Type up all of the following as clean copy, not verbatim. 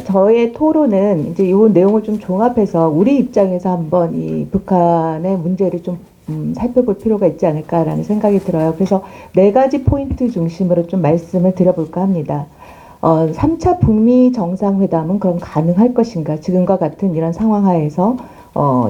저의 토론은 이제 이 내용을 좀 종합해서 우리 입장에서 한번 이 북한의 문제를 좀 살펴볼 필요가 있지 않을까라는 생각이 들어요. 그래서 네 가지 포인트 중심으로 좀 말씀을 드려볼까 합니다. 3차 북미 정상회담은 그럼 가능할 것인가? 지금과 같은 이런 상황 하에서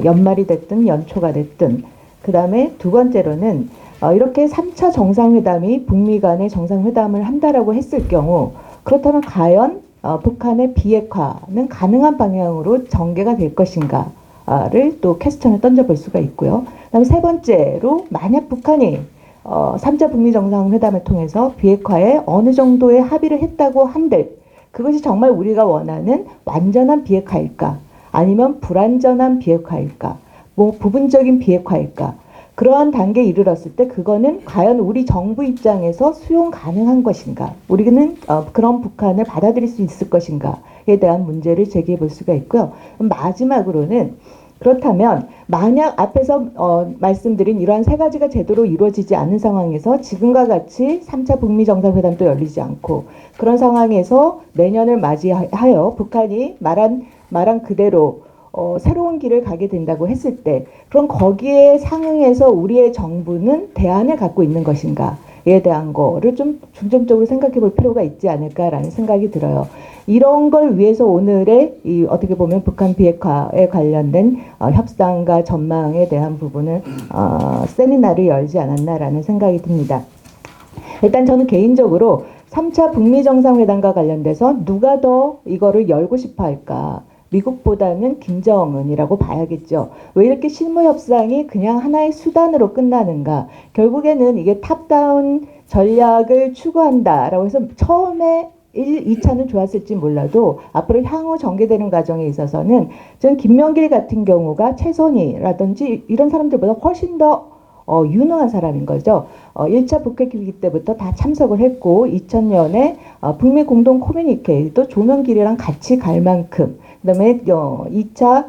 연말이 됐든 연초가 됐든. 그 다음에 두 번째로는 이렇게 3차 정상회담이 북미 간의 정상회담을 한다라고 했을 경우 그렇다면 과연 북한의 비핵화는 가능한 방향으로 전개가 될 것인가를 또 퀘스천을 던져볼 수가 있고요. 그다음에 세 번째로 만약 북한이 3차 북미 정상회담을 통해서 비핵화에 어느 정도의 합의를 했다고 한들 그것이 정말 우리가 원하는 완전한 비핵화일까? 아니면 불완전한 비핵화일까? 뭐 부분적인 비핵화일까? 그러한 단계에 이르렀을 때 그거는 과연 우리 정부 입장에서 수용 가능한 것인가? 우리는 그런 북한을 받아들일 수 있을 것인가에 대한 문제를 제기해 볼 수가 있고요. 마지막으로는 그렇다면 만약 앞에서 말씀드린 이러한 세 가지가 제대로 이루어지지 않는 상황에서 지금과 같이 3차 북미 정상회담도 열리지 않고 그런 상황에서 내년을 맞이하여 북한이 말한 그대로 새로운 길을 가게 된다고 했을 때 그럼 거기에 상응해서 우리의 정부는 대안을 갖고 있는 것인가에 대한 거를 좀 중점적으로 생각해 볼 필요가 있지 않을까라는 생각이 들어요. 이런 걸 위해서 오늘의 어떻게 보면 북한 비핵화에 관련된 협상과 전망에 대한 부분을 세미나를 열지 않았나라는 생각이 듭니다. 일단 저는 개인적으로 3차 북미 정상회담과 관련돼서 누가 더 이거를 열고 싶어 할까? 미국보다는 김정은이라고 봐야겠죠. 왜 이렇게 실무 협상이 그냥 하나의 수단으로 끝나는가? 결국에는 이게 탑다운 전략을 추구한다라고 해서 처음에 2차는 좋았을지 몰라도 앞으로 향후 전개되는 과정에 있어서는 저는 김명길 같은 경우가 최선희라든지 이런 사람들보다 훨씬 더 유능한 사람인 거죠. 1차 북핵 위기 때부터 다 참석을 했고 2000년에 북미 공동 커뮤니케도 조명길이랑 같이 갈 만큼 그다음에 2차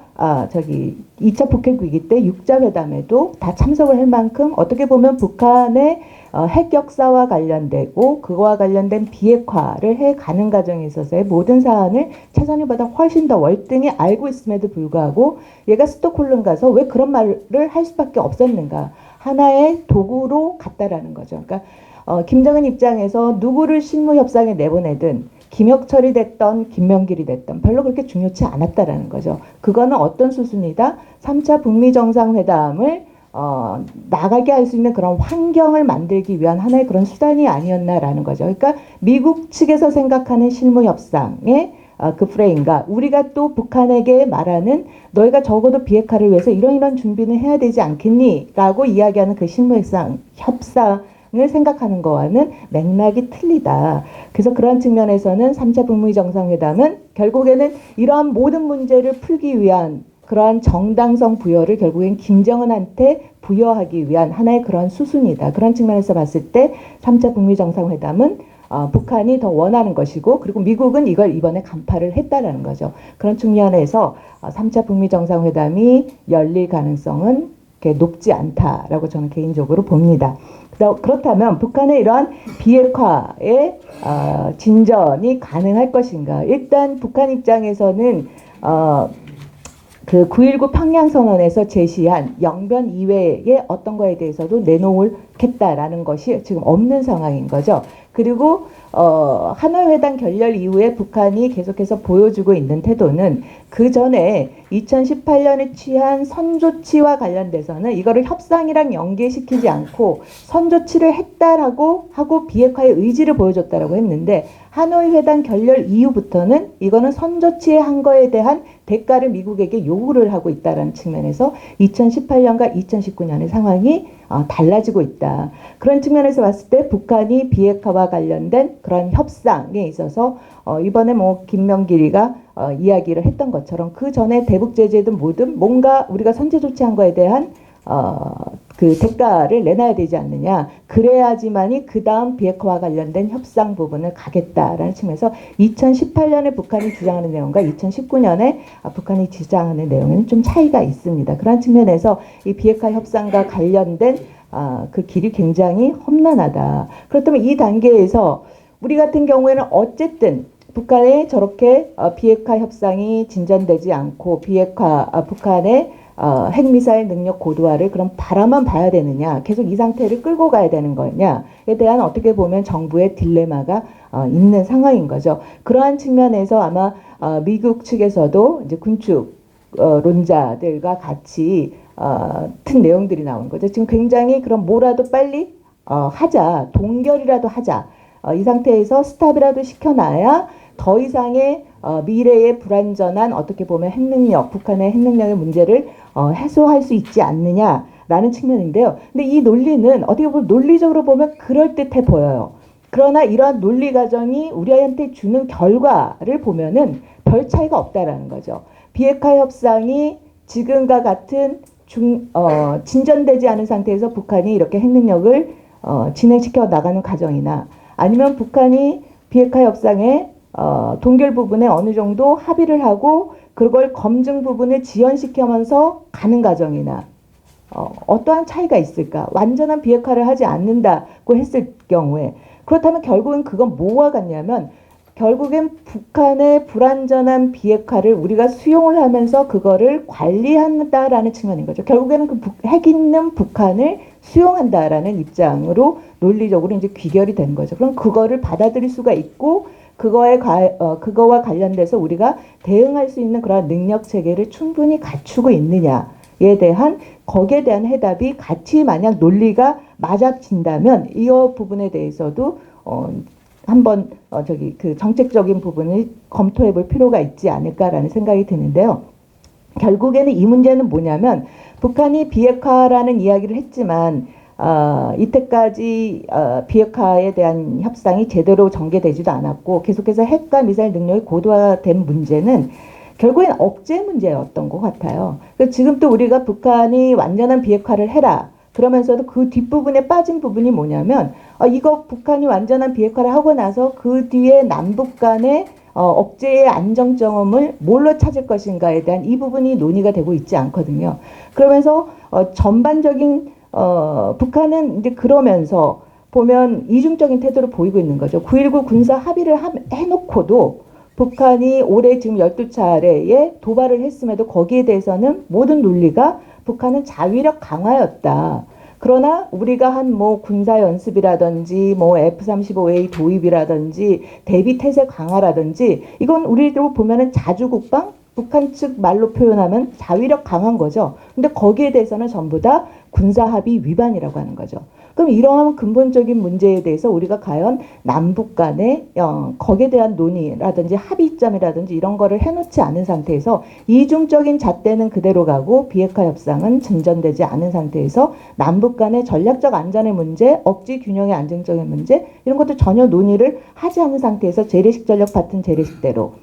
북핵 위기 때 육자회담에도 다 참석을 할 만큼 어떻게 보면 북한의 핵 역사와 관련되고 그거와 관련된 비핵화를 해가는 과정에 있어서의 모든 사안을 최선희보다 훨씬 더 월등히 알고 있음에도 불구하고 얘가 스톡홀름 가서 왜 그런 말을 할 수밖에 없었는가. 하나의 도구로 갔다라는 거죠. 그러니까 김정은 입장에서 누구를 실무 협상에 내보내든 김혁철이 됐던 김명길이 됐던 별로 그렇게 중요치 않았다라는 거죠. 그거는 어떤 수순이다? 3차 북미 정상회담을 나가게 할 수 있는 그런 환경을 만들기 위한 하나의 그런 수단이 아니었나라는 거죠. 그러니까 미국 측에서 생각하는 실무 협상의 그 프레임과 우리가 또 북한에게 말하는 너희가 적어도 비핵화를 위해서 이런 준비는 해야 되지 않겠니? 라고 이야기하는 그 실무 협상을 생각하는 거와는 맥락이 틀리다. 그래서 그런 측면에서는 3차 북미 정상회담은 결국에는 이러한 모든 문제를 풀기 위한 그러한 정당성 부여를 결국엔 김정은한테 부여하기 위한 하나의 그런 수순이다. 그런 측면에서 봤을 때 3차 북미 정상회담은 북한이 더 원하는 것이고 그리고 미국은 이걸 이번에 간파를 했다라는 거죠. 그런 측면에서 3차 북미 정상회담이 열릴 가능성은 높지 않다라고 저는 개인적으로 봅니다. 그렇다면 북한의 이러한 비핵화의 진전이 가능할 것인가? 일단 북한 입장에서는 그 9.19 평양선언에서 제시한 영변 이외의 어떤 거에 대해서도 내놓겠다라는 것이 지금 없는 상황인 거죠. 그리고 하노이 회담 결렬 이후에 북한이 계속해서 보여주고 있는 태도는 그 전에 2018년에 취한 선조치와 관련돼서는 이거를 협상이랑 연계시키지 않고 선조치를 했다라고 하고 비핵화의 의지를 보여줬다라고 했는데 하노이 회담 결렬 이후부터는 이거는 선조치에 한 거에 대한 대가를 미국에게 요구를 하고 있다는 측면에서 2018년과 2019년의 상황이 달라지고 있다. 그런 측면에서 봤을 때 북한이 비핵화와 관련된 그런 협상에 있어서 이번에 뭐 김명길이가 이야기를 했던 것처럼 그 전에 대북 제재든 뭐든 뭔가 우리가 선제 조치한 거에 대한 그 대가를 내놔야 되지 않느냐. 그래야지만이 그 다음 비핵화와 관련된 협상 부분을 가겠다라는 측면에서 2018년에 북한이 주장하는 내용과 2019년에 북한이 주장하는 내용에는 좀 차이가 있습니다. 그런 측면에서 이 비핵화 협상과 관련된 그 길이 굉장히 험난하다. 그렇다면 이 단계에서 우리 같은 경우에는 어쨌든 북한에 저렇게 비핵화 협상이 진전되지 않고 북한의 핵미사일 능력 고도화를 그럼 바라만 봐야 되느냐, 계속 이 상태를 끌고 가야 되는 거냐에 대한 어떻게 보면 정부의 dil레마가 있는 상황인 거죠. 그러한 측면에서 아마 미국 측에서도 이제 군축론자들과 같이 튼 내용들이 나온 거죠. 지금 굉장히 그럼 뭐라도 빨리 하자, 동결이라도 하자. 이 상태에서 스탑이라도 시켜놔야 더 이상의 미래의 불완전한 어떻게 보면 핵능력, 북한의 핵능력의 문제를 해소할 수 있지 않느냐라는 측면인데요. 근데 이 논리는 어떻게 보면 논리적으로 보면 그럴듯해 보여요. 그러나 이러한 논리 과정이 우리한테 주는 결과를 보면은 별 차이가 없다라는 거죠. 비핵화 협상이 지금과 같은 진전되지 않은 상태에서 북한이 이렇게 핵능력을 진행시켜 나가는 과정이나 아니면 북한이 비핵화 협상에 동결 부분에 어느 정도 합의를 하고 그걸 검증 부분을 지연시키면서 가는 과정이나 어떠한 차이가 있을까? 완전한 비핵화를 하지 않는다고 했을 경우에 그렇다면 결국은 그건 뭐와 같냐면 결국엔 북한의 불완전한 비핵화를 우리가 수용을 하면서 그거를 관리한다라는 측면인 거죠. 결국에는 그 핵 있는 북한을 수용한다라는 입장으로 논리적으로 이제 귀결이 된 거죠. 그럼 그거를 받아들일 수가 있고 그거와 관련돼서 우리가 대응할 수 있는 그런 능력 체계를 충분히 갖추고 있느냐에 대한 거기에 대한 해답이 같이 만약 논리가 맞아진다면 이 부분에 대해서도 한번 그 정책적인 부분을 검토해 볼 필요가 있지 않을까라는 생각이 드는데요. 결국에는 이 문제는 뭐냐면 북한이 비핵화라는 이야기를 했지만 이때까지 비핵화에 대한 협상이 제대로 전개되지도 않았고 계속해서 핵과 미사일 능력이 고도화된 문제는 결국엔 억제 문제였던 것 같아요. 지금 또 우리가 북한이 완전한 비핵화를 해라. 그러면서도 그 뒷부분에 빠진 부분이 뭐냐면 이거 북한이 완전한 비핵화를 하고 나서 그 뒤에 남북 간의 억제의 안정점을 뭘로 찾을 것인가에 대한 이 부분이 논의가 되고 있지 않거든요. 그러면서 전반적인 북한은 이제 그러면서 보면 이중적인 태도를 보이고 있는 거죠. 9.19 군사 합의를 해놓고도 북한이 올해 지금 12차례에 도발을 했음에도 거기에 대해서는 모든 논리가 북한은 자위력 강화였다. 그러나 우리가 한 뭐 군사 연습이라든지 뭐 F-35A 도입이라든지 대비 태세 강화라든지 이건 우리로 보면은 자주국방 북한 측 말로 표현하면 자위력 강한 거죠. 근데 거기에 대해서는 전부 다 군사 합의 위반이라고 하는 거죠. 그럼 이러한 근본적인 문제에 대해서 우리가 과연 남북 간에 거기에 대한 논의라든지 합의점이라든지 이런 거를 해놓지 않은 상태에서 이중적인 잣대는 그대로 가고 비핵화 협상은 진전되지 않은 상태에서 남북 간의 전략적 안전의 문제, 억지 균형의 안정적인 문제 이런 것도 전혀 논의를 하지 않은 상태에서 재래식 전력 파트는 재래식대로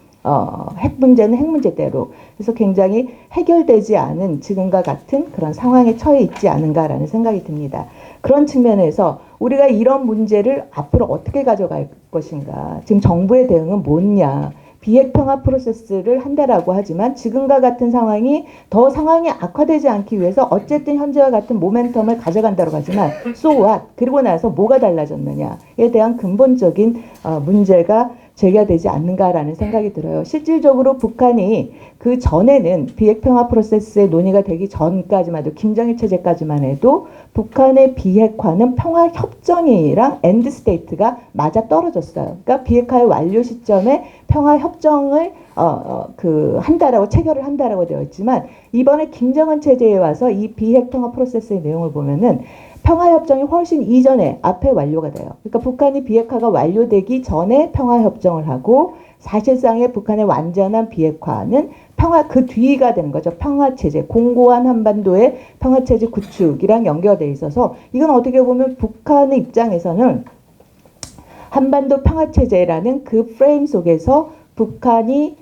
핵 문제는 핵 문제대로 그래서 굉장히 해결되지 않은 지금과 같은 그런 상황에 처해 있지 않은가라는 생각이 듭니다. 그런 측면에서 우리가 이런 문제를 앞으로 어떻게 가져갈 것인가. 지금 정부의 대응은 뭐냐. 비핵 평화 프로세스를 한다라고 하지만 지금과 같은 상황이 더 상황이 악화되지 않기 위해서 어쨌든 현재와 같은 모멘텀을 가져간다고 하지만 so what? 그리고 나서 뭐가 달라졌느냐에 대한 근본적인 문제가 제기되지 않는가라는 생각이 들어요. 실질적으로 북한이 그 전에는 비핵평화 프로세스의 논의가 되기 전까지만 해도 김정일 체제까지만 해도 북한의 비핵화는 평화협정이랑 엔드스테이트가 맞아 떨어졌어요. 그러니까 비핵화의 완료 시점에 평화협정을 한다라고 체결을 한다라고 되어 있지만 이번에 김정은 체제에 와서 이 비핵평화 프로세스의 내용을 보면은 평화협정이 훨씬 이전에 앞에 완료가 돼요. 그러니까 북한이 비핵화가 완료되기 전에 평화협정을 하고 사실상의 북한의 완전한 비핵화는 그 뒤가 되는 거죠. 평화체제, 공고한 한반도의 평화체제 구축이랑 연결되어 있어서 이건 어떻게 보면 북한의 입장에서는 한반도 평화체제라는 그 프레임 속에서 북한이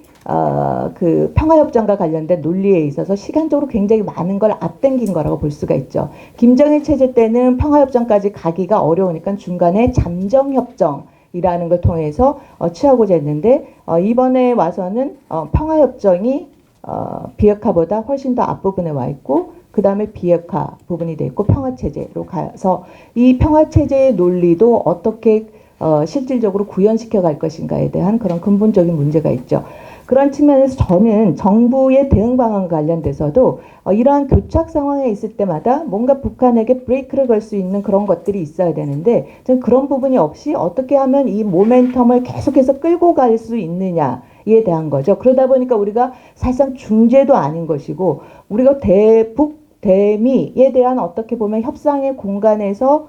그 평화협정과 관련된 논리에 있어서 시간적으로 굉장히 많은 걸 앞당긴 거라고 볼 수가 있죠. 김정일 체제 때는 평화협정까지 가기가 어려우니까 중간에 잠정협정이라는 걸 통해서 취하고자 했는데 이번에 와서는 평화협정이 비핵화보다 훨씬 더 앞부분에 와 있고 그 다음에 비핵화 부분이 돼 있고 평화체제로 가서 이 평화체제의 논리도 어떻게 실질적으로 구현시켜 갈 것인가에 대한 그런 근본적인 문제가 있죠. 그런 측면에서 저는 정부의 대응 방안과 관련돼서도 이러한 교착 상황에 있을 때마다 뭔가 북한에게 브레이크를 걸 수 있는 그런 것들이 있어야 되는데 저는 그런 부분이 없이 어떻게 하면 이 모멘텀을 계속해서 끌고 갈 수 있느냐에 대한 거죠. 그러다 보니까 우리가 사실상 중재도 아닌 것이고 우리가 대미에 대한 어떻게 보면 협상의 공간에서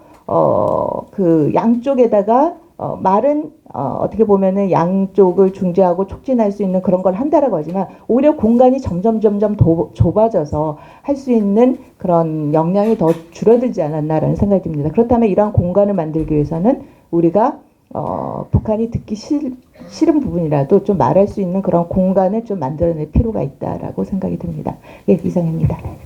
그 양쪽에다가 말은 어떻게 보면은 양쪽을 중재하고 촉진할 수 있는 그런 걸 한다라고 하지만 오히려 공간이 점점 좁아져서 할 수 있는 그런 역량이 더 줄어들지 않았나라는 생각이 듭니다. 그렇다면 이러한 공간을 만들기 위해서는 우리가 북한이 듣기 싫은 부분이라도 좀 말할 수 있는 그런 공간을 좀 만들어낼 필요가 있다라고 생각이 듭니다. 예, 이상입니다.